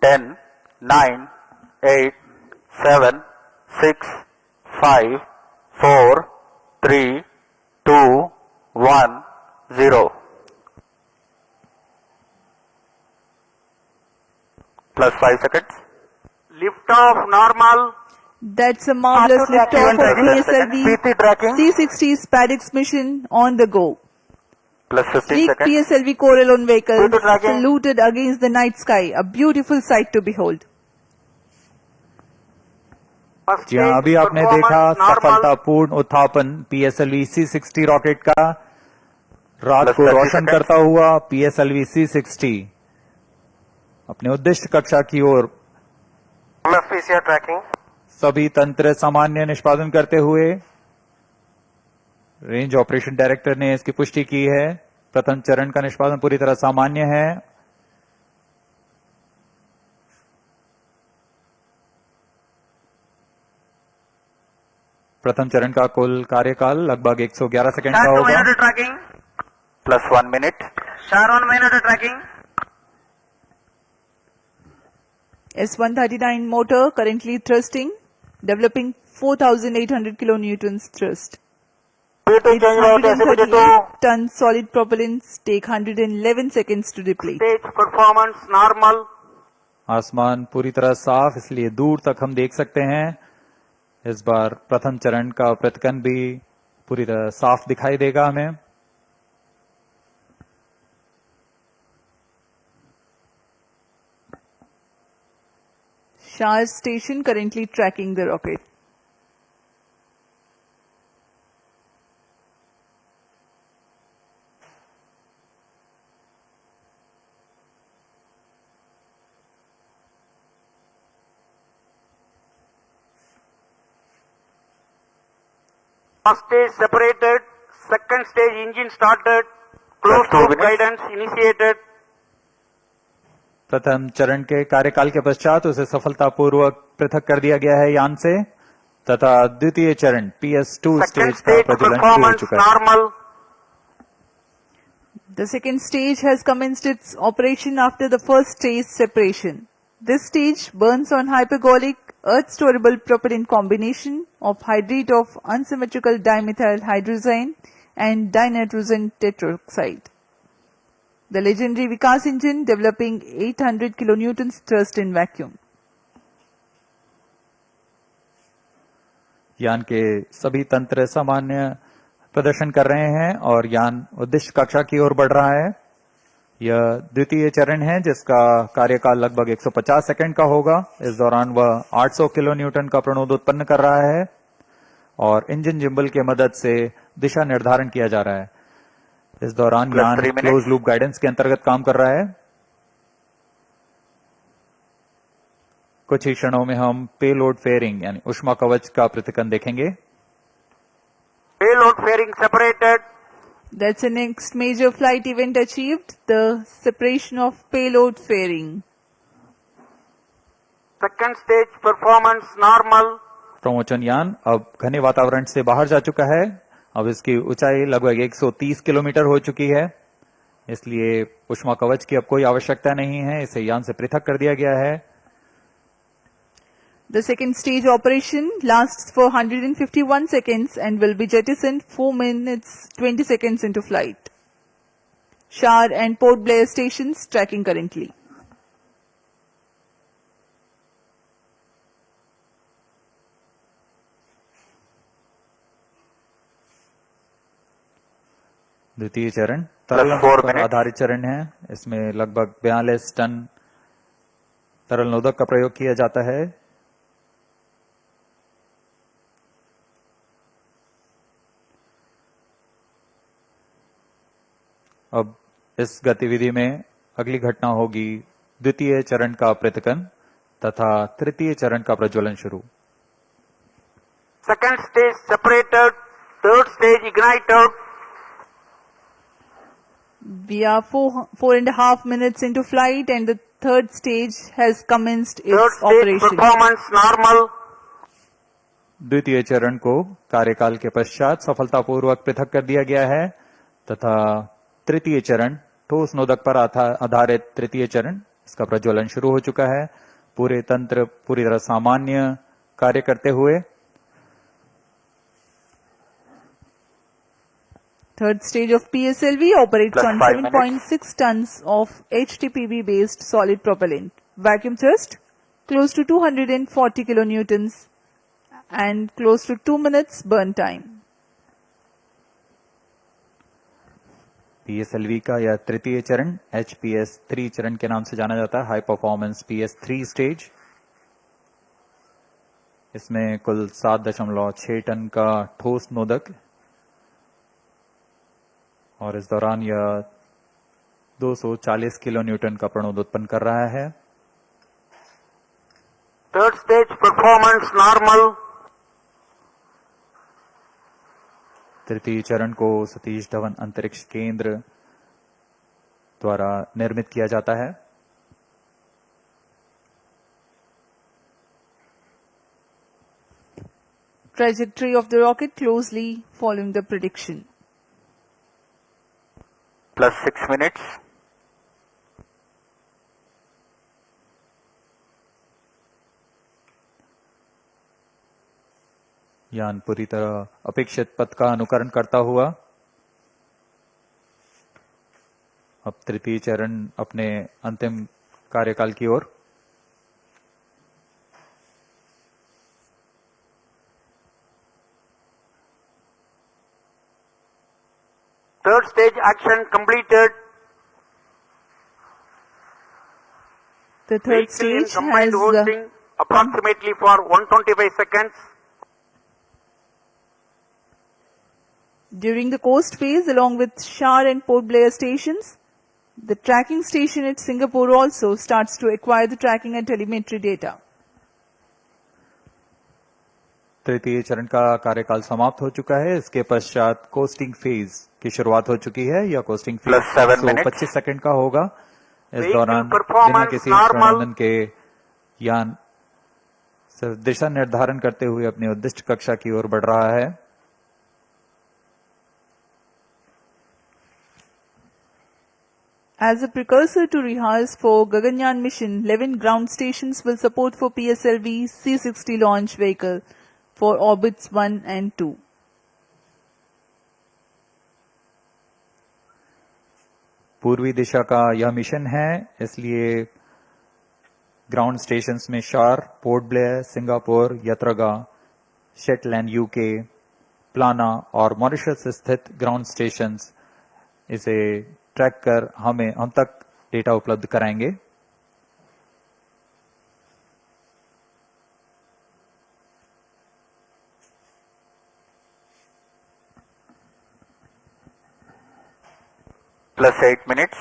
10, 9, 8, 7, 6, 5, 4, 3, 2, 1, 0. Plus 5 seconds. Lift off normal. That's a marvelous Auto tracking. liftoff of Plus PSLV PT tracking. C-60 SpaceX mission on the go. Plus 15 Sleek seconds. PSLV Corellon vehicle PT tracking. saluted against the night sky, a beautiful sight to behold. First जी हाँ, अभी stage आपने देखा performance normal. सफलतापूर्ण उत्थापन PSLV C-60 rocket का रात Plus को 30 रोशन seconds. करता हुआ PSLV C-60 अपने उद्दिष्ट कक्षा की ओर Plus PCR tracking. सभी तंत्र सामान्य निष्पादन करते हुए रेंज ऑपरेशन डायरेक्टर ने इसकी पुष्टि की है। प्रथम चरण का निष्पादन पूरी तरह सामान्य है। प्रथम चरण का कुल कार्यकाल लगभग 111 सेकंड का Start 2 होगा। minute tracking. Plus 1 minute. Start 1 minute tracking. S-139 motor currently thrusting, developing 4,800 kilonewtons thrust. PT Its change route SPT 2. 138-ton solid propellants take 111 seconds to deplete. Stage performance normal. आसमान पूरी तरह साफ, इसलिए दूर तक हम देख सकते हैं। इस बार प्रथम चरण का प्रतिकन भी पूरी तरह साफ दिखाई देगा हमें। Shah station currently tracking the rocket. First stage separated. Second stage engine started. Closed 2 loop minutes. guidance initiated. प्रथम चरण के कार्यकाल के पश्चात उसे सफलतापूर्वक पृथक कर दिया गया है यान से तथा द्वितीय चरण PS2 Second स्टेज का stage प्रज्वलन शुरू हो performance चुका है। normal. The second stage has commenced its operation after the first stage separation. This stage burns on hypergolic earth-storable propellant combination of hydrate of unsymmetrical dimethyl hydrazine and dinitrogen tetroxide. The legendary Vikas engine developing 800 kilonewtons thrust in vacuum. यान के सभी तंत्र सामान्य प्रदर्शन कर रहे हैं और यान उद्दिष्ट कक्षा की ओर बढ़ रहा है। यह द्वितीय चरण है जिसका कार्यकाल लगभग 150 सेकंड का होगा। इस दौरान वह 800 किलो न्यूटन का प्रणोद उत्पन्न कर रहा है और इंजन जिम्बल की मदद से दिशा निर्धारण किया जा रहा है। इस दौरान Plus यान 3 minutes. क्लोज लूप गाइडेंस के अंतर्गत काम कर रहा है। कुछ ही क्षणों में हम पेलोड फेयरिंग यानी ऊष्मा कवच का प्रतिकन देखेंगे। Payload fairing separated. That's the next major flight event achieved, the separation of payload fairing. Second stage performance normal. प्रमोचन यान अब घने वातावरण से बाहर जा चुका है। अब इसकी ऊंचाई लगभग 130 किलोमीटर हो चुकी है, इसलिए ऊष्मा कवच की अब कोई आवश्यकता नहीं है। इसे यान से पृथक कर दिया गया है। The second stage operation lasts for 151 seconds and will be jettisoned 4 minutes 20 seconds into flight. Shar and Port Blair stations tracking currently. द्वितीय चरण तरल 4 पर minutes. आधारित चरण है। इसमें लगभग 42 टन तरल नोदक का प्रयोग किया जाता है। अब इस गतिविधि में अगली घटना होगी द्वितीय चरण का पृथकन तथा तृतीय चरण का प्रज्वलन शुरू। Second stage separated. Third stage ignited. We are 4.5 minutes into flight and the third stage has commenced Third its stage operation. performance normal. द्वितीय चरण को कार्यकाल के पश्चात सफलतापूर्वक पृथक कर दिया गया है तथा तृतीय चरण ठोस नोदक पर आधारित तृतीय चरण इसका प्रज्वलन शुरू हो चुका है। पूरे तंत्र पूरी तरह सामान्य कार्य करते हुए Third stage of PSLV operates Plus on 5 7.6 tons of HTPB based solid propellant. Vacuum thrust close to 240 kilonewtons and close to 2 minutes burn time. PSLV का यह तृतीय चरण HPS3 चरण के नाम से जाना जाता है, हाई परफॉर्मेंस PS3 स्टेज। इसमें कुल 7.6 टन का ठोस नोदक और इस दौरान यह 240 किलो न्यूटन का प्रणोद उत्पन्न कर रहा है। Third stage performance normal. तृतीय चरण को सतीश धवन अंतरिक्ष केंद्र द्वारा निर्मित किया जाता है। Trajectory of the rocket closely following the prediction. Plus 6 minutes. यान पूरी तरह अपेक्षित पथ का अनुकरण करता हुआ अब तृतीय चरण अपने अंतिम कार्यकाल की ओर। Third stage action completed. The third Vehicle in stage combined has hosting approximately for 125 seconds. during the coast phase along with Shar and Port Blair stations. The tracking station at Singapore also starts to acquire the tracking and telemetry data. तृतीय चरण का कार्यकाल समाप्त हो चुका है। इसके पश्चात कोस्टिंग फेज की शुरुआत हो चुकी है। यह costing phase Plus 7 minutes. 25 second का होगा। इस Vehicle दौरान performance बिना किसी normal. प्रणोदन के यान सिर्फ दिशा निर्धारण करते हुए अपनी उद्दिष्ट कक्षा की ओर बढ़ रहा है। As a precursor to rehearse for Gaganyaan mission, 11 ground stations will support for PSLV C-60 launch vehicle for orbits 1 and 2. पूर्वी दिशा का यह मिशन है, इसलिए ग्राउंड स्टेशंस में शार, पोर्ट ब्लेयर, सिंगापुर, यत्रगा, शेटलैंड यूके, प्लाना और मॉरिशस स्थित ग्राउंड स्टेशंस इसे ट्रैक कर हम तक डेटा उपलब्ध कराएंगे। Plus 8 minutes.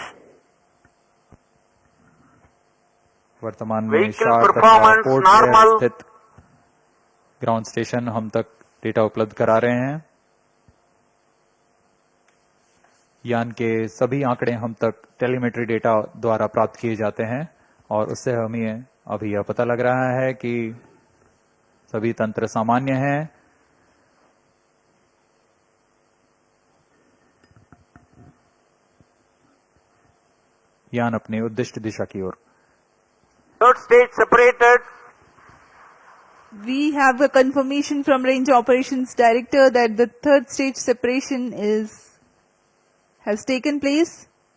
वर्तमान में Vehicle शार तथा performance पोर्ट ब्लेयर normal. स्थित ग्राउंड स्टेशन हम तक डेटा उपलब्ध करा रहे हैं। यान के सभी आंकड़े हम तक टेलीमेट्री डेटा द्वारा प्राप्त किए जाते हैं और उससे हमें अभी यह पता लग रहा है कि सभी तंत्र सामान्य हैं। यान अपने उद्दिष्ट दिशा की ओर। Third stage separated. We have a confirmation from Range Operations Director that the third stage separation has taken place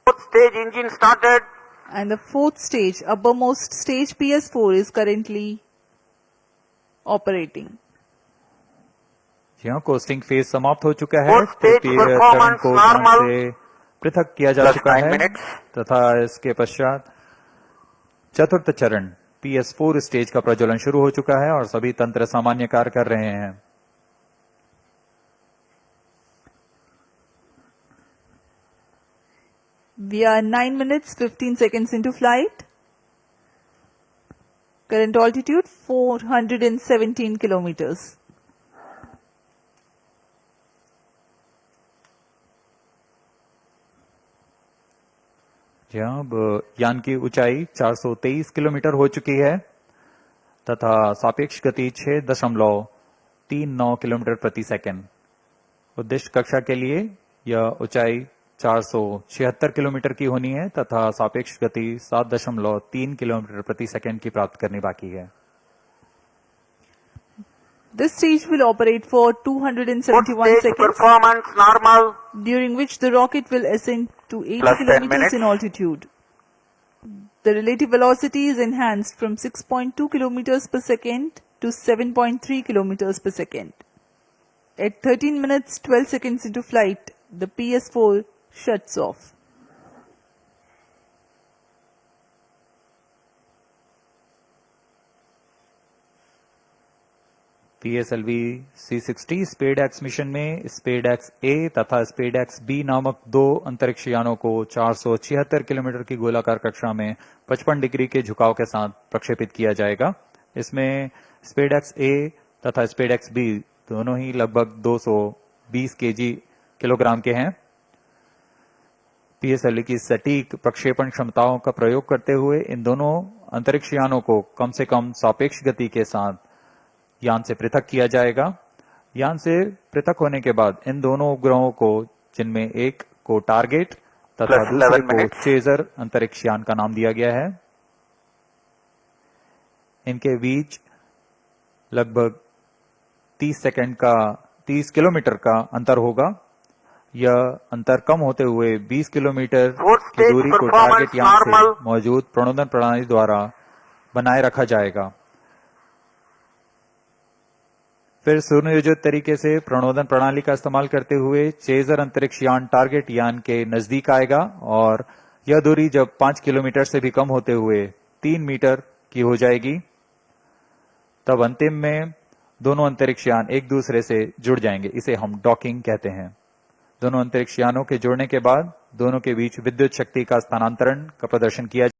Fourth stage engine started. and the fourth stage, uppermost stage PS4 is currently operating. यहाँ costing phase समाप्त हो चुका है। Fourth stage तृतीय चरण performance को ध्यान normal. से पृथक किया जा Plus चुका 9 है minutes. तथा इसके पश्चात चतुर्थ चरण PS4 स्टेज का प्रज्वलन शुरू हो चुका है और सभी तंत्र सामान्य कार्य कर रहे हैं। We are 9 minutes 15 seconds into flight. Current altitude 417 kilometers. जहाँ अब यान की ऊंचाई 423 किलोमीटर हो चुकी है तथा सापेक्ष गति 6.39 किलोमीटर प्रति सेकंड। उद्दिष्ट कक्षा के लिए यह ऊंचाई 476 किलोमीटर की होनी है तथा सापेक्ष गति 7.3 किलोमीटर प्रति सेकंड की प्राप्त करनी बाकी है। This stage will operate for Fourth 271 stage seconds, performance normal. during which the rocket will ascend to 80 Plus 10 kilometers minutes. in altitude. The relative velocity is enhanced from 6.2 kilometers per second to 7.3 kilometers per second. At 13 minutes 12 seconds into flight, the PS4 shuts off. PSLV C60 SpaDeX mission में स्पेडएक्स ए तथा SpaDeX B नामक दो अंतरिक्ष यानों को 476 kilometre की गोलाकार कक्षा में 55 डिग्री के झुकाव के साथ प्रक्षेपित किया जाएगा। इसमें स्पेडएक्स ए तथा स्पेडएक्स बी दोनों ही लगभग 220 किलोग्राम के हैं। PSLV की सटीक प्रक्षेपण क्षमताओं का प्रयोग करते हुए इन दोनों अंतरिक्ष यानों को कम से कम सापेक्ष गति के साथ यान से पृथक किया जाएगा। यान से पृथक होने के बाद इन दोनों उपग्रहों को, जिनमें एक को टारगेट तथा Plus दूसरे 11 को minutes. चेजर अंतरिक्ष यान का नाम दिया गया है। इनके बीच लगभग 30 किलोमीटर का अंतर होगा। यह अंतर कम होते हुए 20 किलोमीटर Fourth की stage दूरी को performance टारगेट यान से normal. मौजूद प्रणोदन प्रणाली द्वारा बनाए रखा जाएगा। फिर सुनियोजित तरीके से प्रणोदन प्रणाली का इस्तेमाल करते हुए चेजर अंतरिक्ष यान टारगेट यान के नजदीक आएगा और यह दूरी जब 5 किलोमीटर से भी कम होते हुए 3 मीटर की हो जाएगी, तब अंतिम में दोनों अंतरिक्ष यान एक दूसरे से जुड़ जाएंगे। इसे हम डॉकिंग कहते हैं। दोनों अंतरिक्ष यानों के जुड़ने के बाद दोनों के बीच विद्युत शक्ति का स्थानांतरण का प्रदर्शन किया